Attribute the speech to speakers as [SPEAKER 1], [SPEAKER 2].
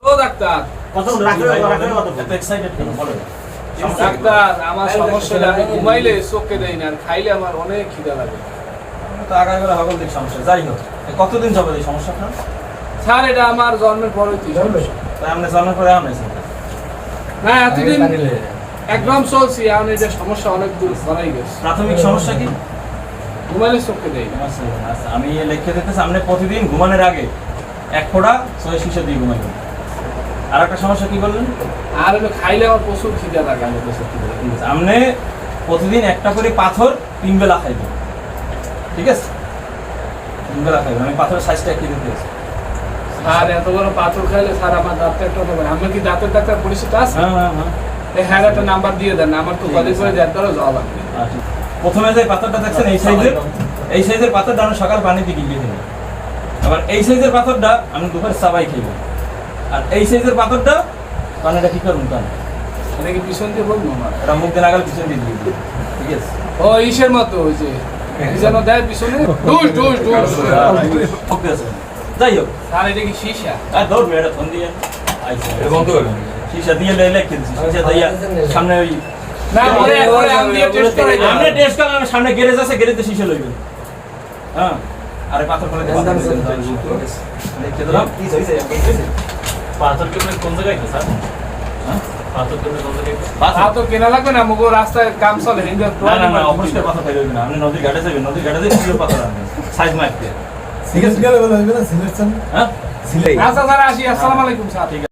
[SPEAKER 1] ও doctor,
[SPEAKER 2] কত রাখলে কত এক্সাইটেড কেন বলো?
[SPEAKER 1] ডাক্তার আমার সমস্যাটা আমি ঘুমাইলে চোখে দেই না, আর খাইলে আমার অনেক খিদা লাগে।
[SPEAKER 2] তো আগামীকাল হগল দিক সমস্যা। যাই হোক, কতদিন যাবে এই সমস্যা আপনার?
[SPEAKER 1] স্যার এটা আমার জন্মের পর হইতে
[SPEAKER 2] তাই আপনি জন্মের পরে আনেছেন?
[SPEAKER 1] না, এতদিন একদম চলছি, এখন এটা সমস্যা অনেক দূর বাড়াই গেছে।
[SPEAKER 2] প্রাথমিক সমস্যা কি?
[SPEAKER 1] ঘুমাইলে চোখে দেই না।
[SPEAKER 2] আচ্ছা, আমি লিখে দিতেছি, আপনি প্রতিদিন ঘুমানোর আগে এক ফোঁটা সয়ে শিশা দিয়ে ঘুমাইবেন। আর একটা সমস্যা কি বললেন?
[SPEAKER 1] আর হলো খাইলে আমার প্রচুর খিদা লাগে।
[SPEAKER 2] আপনি প্রতিদিন একটা করে পাথর 3 বেলা খাইবেন, ঠিক আছে? 3 বেলা খাইবেন। আমি পাথরের সাইজটা কি দিতেছি?
[SPEAKER 1] আর এত বড় পাথর খাইলে স্যার আমার দাঁতটা একটা হবে। আমি কি দাঁতের ডাক্তার পরিচিত আছে?
[SPEAKER 2] হ্যাঁ।
[SPEAKER 1] হ্যাঁ, একটা নাম্বার দিয়ে দেন, আমার তো কলেজ করে দেওয়ার পরেও যাওয়া লাগবে।
[SPEAKER 2] আচ্ছা, প্রথমে যে পাথরটা দেখছেন এই সাইজের পাথরটা আপনি সকাল পানিতে গিয়ে দিবেন। আবার এই সাইজের পাথরটা আপনি দুপুরে চাবাই খাইবেন। আর এই সাইজের পাথরটা পানিটা কি করবেন? কারণ
[SPEAKER 1] এটা কি পিছন দিয়ে বলবো আমার?
[SPEAKER 2] এটা মুখ দিয়ে নাগাল পিছন দিয়ে দিবেন, ঠিক আছে?
[SPEAKER 1] ও ইসের মতো ওই যে কি যেন দেয় পিছনে, ডুস।
[SPEAKER 2] ওকে আছে। যাই হোক,
[SPEAKER 1] স্যার এটা কি সীসা?
[SPEAKER 2] আর দৌড় মেয়েটা ফোন দিয়ে আইসা বন্ধ করবেন। শিশা দিয়ে লেখে দিচ্ছি, শিশা দিয়ে সামনে ওই
[SPEAKER 1] না, ওরে আমি দিয়ে টেস্ট করাই।
[SPEAKER 2] আপনি টেস্ট করেন, আমি সামনে গ্যারেজ আছে, গ্যারেজে শিশা লইবেন। হ্যাঁ, আরে পাথর ফেলে দিয়ে দেখতে দিলাম।
[SPEAKER 3] কি হইছে? পাথর কেমন কোন জায়গায় স্যার?
[SPEAKER 2] হ্যাঁ,
[SPEAKER 3] পাথর কেমন কোন জায়গায়?
[SPEAKER 2] পাথর
[SPEAKER 1] তো কেনা লাগবে না, মুগো রাস্তায় কাম চলে হিন্দু।
[SPEAKER 2] না, অবশ্যই পাথর খাইতে হবে না। আপনি নদীর ঘাটে যাবেন, নদীর ঘাটে যেয়ে সুন্দর পাথর আনবেন, সাইজ মাইক দিয়ে।
[SPEAKER 4] সিলেট গেলে বলা হবে না, সিলেট চান
[SPEAKER 2] হ্যাঁ,
[SPEAKER 4] সিলেট।
[SPEAKER 1] আচ্ছা স্যার, আসি। আসসালামু আলাইকুম স্যার।
[SPEAKER 2] ঠিক আছে।